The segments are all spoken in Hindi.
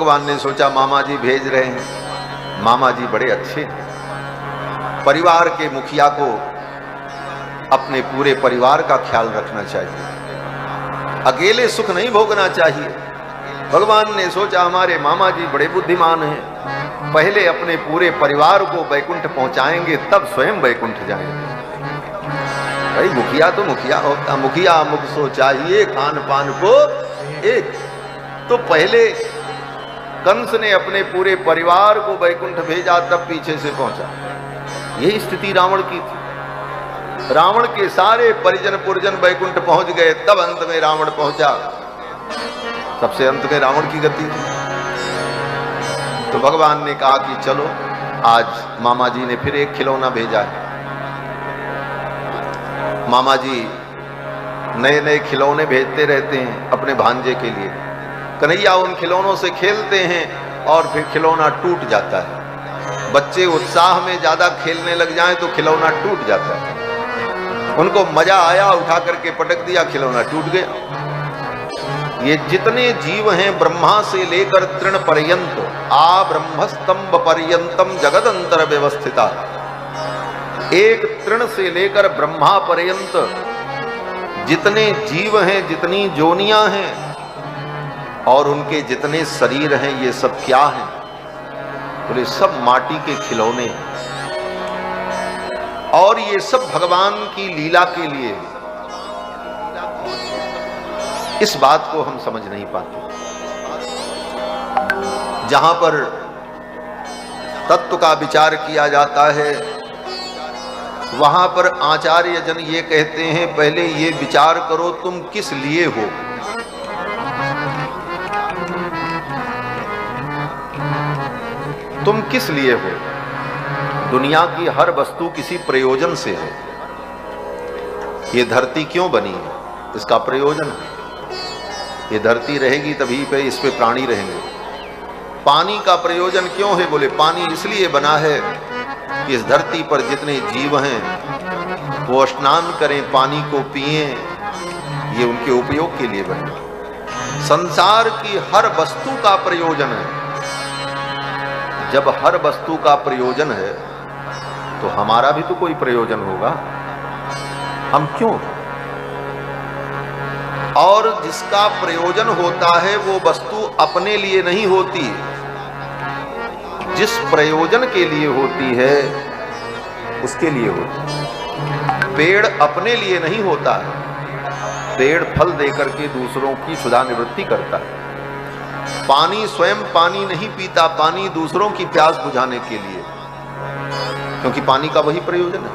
भगवान ने सोचा मामा जी भेज रहे हैं, मामा जी बड़े अच्छे हैं, परिवार के मुखिया को अपने पूरे परिवार का ख्याल रखना चाहिए, अकेले सुख नहीं भोगना चाहिए। भगवान ने सोचा हमारे मामा जी बड़े बुद्धिमान हैं, पहले अपने पूरे परिवार को वैकुंठ पहुंचाएंगे तब स्वयं वैकुंठ जाएंगे। भाई मुखिया तो मुखिया होता, मुखिया मुख सो चाहिए खान पान को एक। तो पहले कंस ने अपने पूरे परिवार को वैकुंठ भेजा तब पीछे से पहुंचा। यही स्थिति रावण की थी। रावण के सारे परिजन पुरजन वैकुंठ पहुंच गए, तब अंत में रावण पहुंचा। सबसे अंत में रावण की गति थी। तो भगवान ने कहा कि चलो, आज मामा जी ने फिर एक खिलौना भेजा है। मामा जी नए नए खिलौने भेजते रहते हैं अपने भांजे के लिए। कन्हैया उन खिलौनों से खेलते हैं और फिर खिलौना टूट जाता है। बच्चे उत्साह में ज्यादा खेलने लग जाएं तो खिलौना टूट जाता है। उनको मजा आया, उठा करके पटक दिया, खिलौना टूट गया। ये जितने जीव हैं ब्रह्मा से लेकर तृण पर्यंत, आ ब्रह्मस्तंभ पर्यंतम जगदंतर व्यवस्थिता, एक तृण से लेकर ब्रह्मा पर्यंत जितने जीव हैं, जितनी जोनियां हैं और उनके जितने शरीर हैं, ये सब क्या हैं? बोले सब माटी के खिलौने हैं और ये सब भगवान की लीला के लिए। इस बात को हम समझ नहीं पाते। जहां पर तत्व का विचार किया जाता है वहां पर आचार्य जन ये कहते हैं, पहले ये विचार करो तुम किस लिए हो। तुम किस लिए हो? दुनिया की हर वस्तु किसी प्रयोजन से है। ये धरती क्यों बनी है? इसका प्रयोजन है। ये धरती रहेगी तभी पे इस पे प्राणी रहेंगे। पानी का प्रयोजन क्यों है? बोले पानी इसलिए बना है कि इस धरती पर जितने जीव हैं वो स्नान करें, पानी को पिएं, ये उनके उपयोग के लिए बने। संसार की हर वस्तु का प्रयोजन है। जब हर वस्तु का प्रयोजन है तो हमारा भी तो कोई प्रयोजन होगा। हम क्यों? और जिसका प्रयोजन होता है वो वस्तु अपने लिए नहीं होती। जिस प्रयोजन के लिए होती है उसके लिए होती है। पेड़ अपने लिए नहीं होता है। पेड़ फल देकर के दूसरों की क्षुधा निवृत्ति करता है। पानी स्वयं पानी नहीं पीता, पानी दूसरों की प्यास बुझाने के लिए, क्योंकि पानी का वही प्रयोजन है।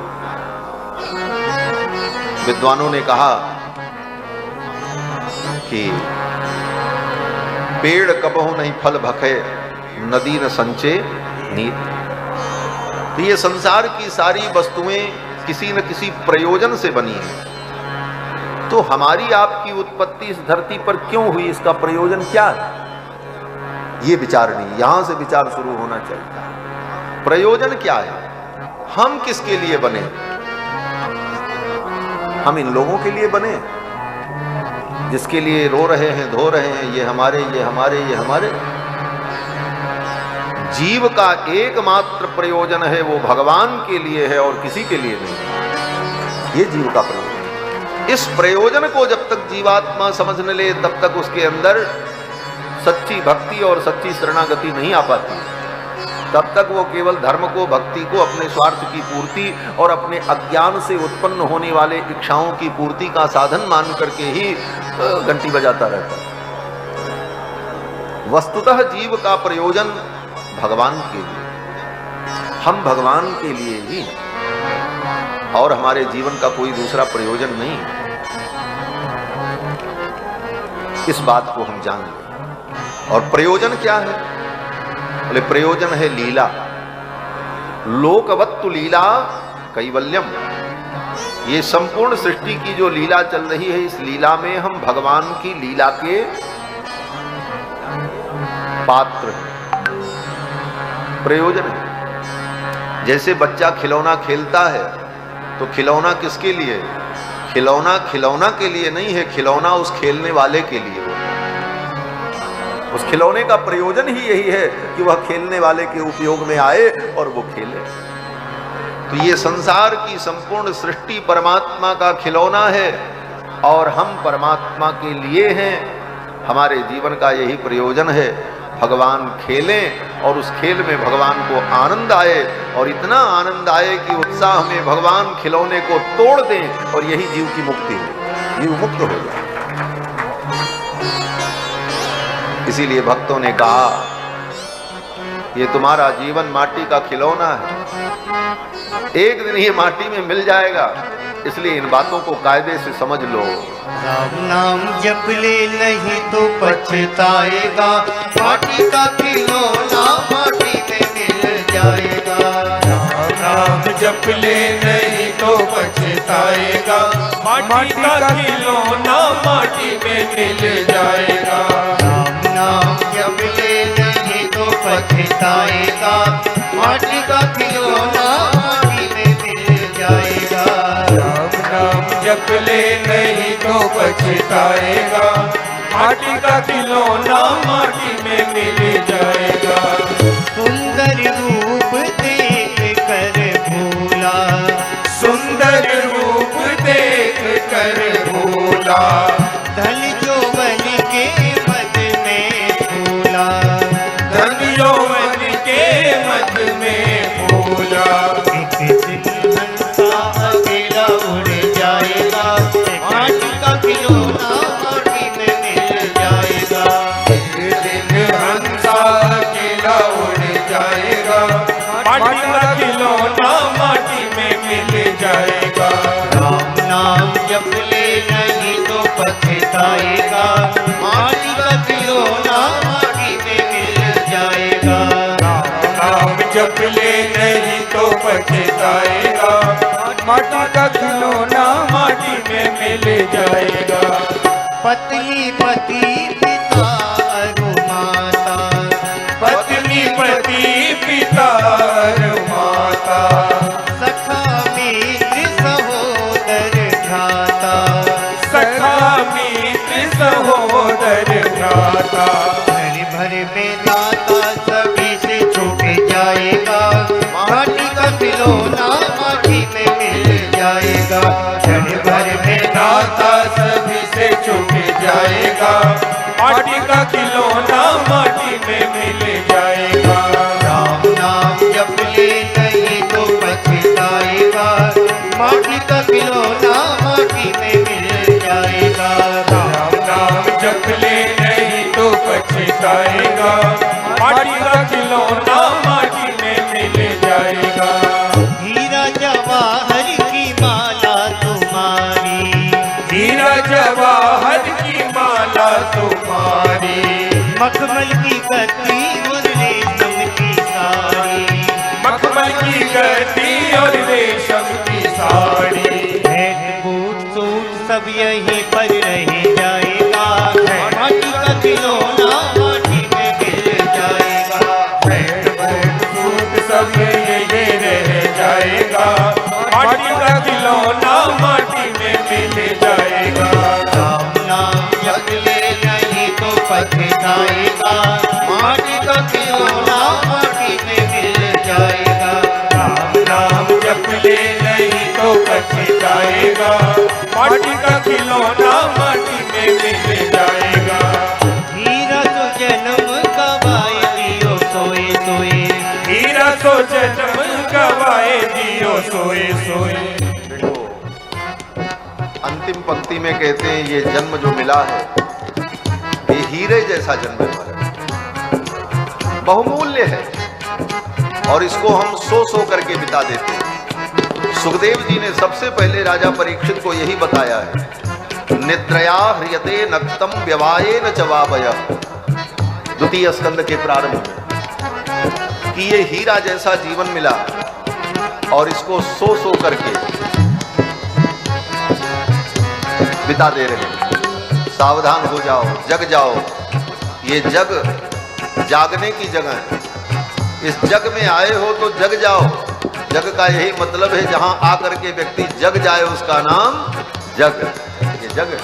विद्वानों ने कहा कि पेड़ कबहु नहीं फल भखे, नदी न संचे नीत। तो ये संसार की सारी वस्तुएं किसी न किसी प्रयोजन से बनी है। तो हमारी आपकी उत्पत्ति इस धरती पर क्यों हुई? इसका प्रयोजन क्या है? ये विचार नहीं, यहां से विचार शुरू होना चाहिए। प्रयोजन क्या है? हम किसके लिए बने? हम इन लोगों के लिए बने जिसके लिए रो रहे हैं, धो रहे हैं, ये हमारे, ये हमारे, ये हमारे। जीव का एकमात्र प्रयोजन है वो भगवान के लिए है और किसी के लिए नहीं। ये जीव का प्रयोजन। इस प्रयोजन को जब तक जीवात्मा समझ न ले तब तक उसके अंदर सच्ची भक्ति और सच्ची शरणागति नहीं आ पाती। तब तक वो केवल धर्म को, भक्ति को अपने स्वार्थ की पूर्ति और अपने अज्ञान से उत्पन्न होने वाले इच्छाओं की पूर्ति का साधन मान करके ही घंटी बजाता रहता है। वस्तुतः जीव का प्रयोजन भगवान के लिए, हम भगवान के लिए ही हैं और हमारे जीवन का कोई दूसरा प्रयोजन नहीं। इस बात को हम जान लें। और प्रयोजन क्या है? बोले प्रयोजन है लीला। लोकवत्तु लीला कैवल्यम। ये संपूर्ण सृष्टि की जो लीला चल रही है, इस लीला में हम भगवान की लीला के पात्र हैं। प्रयोजन है। जैसे बच्चा खिलौना खेलता है तो खिलौना किसके लिए? खिलौना खिलौना के लिए नहीं है, खिलौना उस खेलने वाले के लिए हो। उस खिलौने का प्रयोजन ही यही है कि वह खेलने वाले के उपयोग में आए और वो खेले। तो ये संसार की संपूर्ण सृष्टि परमात्मा का खिलौना है और हम परमात्मा के लिए हैं। हमारे जीवन का यही प्रयोजन है, भगवान खेलें और उस खेल में भगवान को आनंद आए, और इतना आनंद आए कि उत्साह में भगवान खिलौने को तोड़ दें, और यही जीव की मुक्ति है, जीव मुक्त हो जाए। इसीलिए भक्तों ने कहा ये तुम्हारा जीवन माटी का खिलौना है, एक दिन ये माटी में मिल जाएगा, इसलिए इन बातों को कायदे से समझ लो। राम नाम जप ले नहीं तो पछताएगा, माटी का खिलौना माटी में मिल जाएगा। राम नाम जप ले नहीं तो पछताएगा, माटी का खिलौना माटी में मिल जाएगा। राम नाम जप ले नहीं तो पछताएगा, माटी का खिलौना माटी में मिल जाएगा। राम नाम जप ले नहीं तो पछताएगा, माटी का खिलौना माटी में मिल जाएगा। सुंदर रूप देख कर भूला, सुंदर रूप देख कर भूला, धन यौवन के मद में भूला, धन यौवन के मद में भूला। एक दिन हंसा अकेला उड़ जाएगा, माटी का खिलौना माटी में मिल जाएगा। एक दिन हंसा अकेला उड़ जाएगा, माटी का खिलौना माटी में मिल जाएगा। राम नाम जप ले नहीं तो पछताएगा, माटी का खिलौना माटी में मिल जाएगा। नाम जप ले नहीं तो पछताएगा, माटी का खिलौना माटी में मिल जाएगा। पत्नी पति पिता अरु माता, पत्नी पति पिता और माता, सखा मित्र सहोदर भ्राता, सखा मित्र सहोदर भ्राता। घर भर में नाता सभी से छूट जाएगा, माटी का खिलौना माटी में मिल जाएगा। घर भर में नाता सभी से छूट जाएगा, माटी का खिलौना माटी में मिल जाएगा। राम नाम जप ले नहीं तो पछताएगा, माटी का खिलौना माटी में मिल जाएगा। राम नाम जप ले नहीं तो पछताएगा, माटी का खिलौना माटी में मिल जाएगा। हीरा जवाहर की माला तुम्हारी, हीरा जवाहर की माला तुम्हारी, मखमल की गद्दी और रेशम की साड़ी, मखमल की गद्दी और रेशम की साड़ी। हैट बूट सूट सब यहीं पर रह जाएगा, माटी का खिलौना माटी में मिल जाएगा। बैठ बैठ सूट सब ये रह जाएगा, माटी का खिलौना माटी में मिल जाएगा। राम नाम जप ले नहीं तो पछताएगा, माटी का खिलौना माटी में मिल जाएगा। राम नाम जप ले नहीं तो पछताएगा, माटी का खिलौना माटी में मिल जाएगा। हीरा तो जन्म गवाए दियो सोए सोए, हीरा तो जन्म गवाए दियो सोए सोए। देखो अंतिम पंक्ति में कहते हैं ये जन्म जो मिला है ये हीरे जैसा जन्म है, बहुमूल्य है, और इसको हम सो करके बिता देते हैं। सुखदेव जी ने सबसे पहले राजा परीक्षित को यही बताया है, निद्रया ह्रियते नक्तम व्यवाये न चवावय, द्वितीय स्कंद के प्रारंभ में, कि ये हीरा जैसा जीवन मिला और इसको सो करके बिता दे रहे हैं। सावधान हो जाओ, जग जाओ, ये जग जागने की जगह है। इस जग में आए हो तो जग जाओ, जग का यही मतलब है, जहां आकर के व्यक्ति जग जाए उसका नाम जग, ये जग है।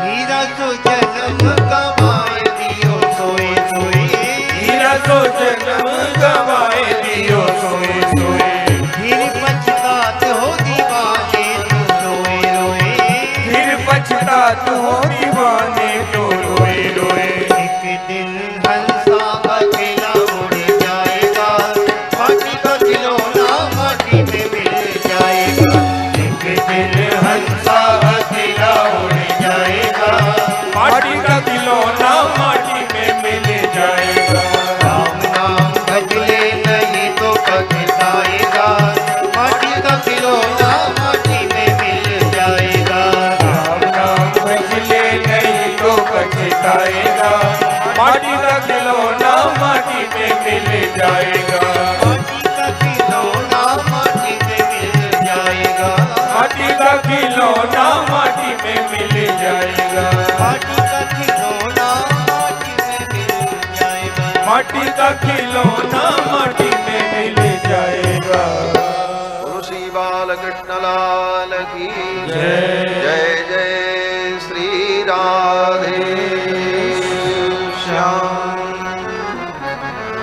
हीरा तो जन्म गवाए तो जन्म गवाए दियो सोए सोए। फिर पछतात हो दीवाने तो रोए रोए। फिर पछतात हो दीवाने तो रोए रोए। एक दिन हंसा अकेला उड़ जाएगा, माटी का खिलौना माटी में मिल जाएगा। एक दिन हंसा अकेला उड़ जाएगा, माटी का खिलौना माटी में मिल जाएगा। राम नाम भज ले नहीं तो पछताएगा, माटी का खिलौना माटी में मिल जाएगा। राम नाम भज ले नहीं तो पछताएगा, माटी का खिलौना माटी में मिल जाएगा। माटी का खिलौना माटी में मिल जाएगा, माटी का खिलौना माटी में मिल जाएगा। माटी का खिलौना माटी में मिल जाएगा। माटी का खिलौना माटी में मिल जाएगा। गुरु श्री बालकृष्ण लाल की जय।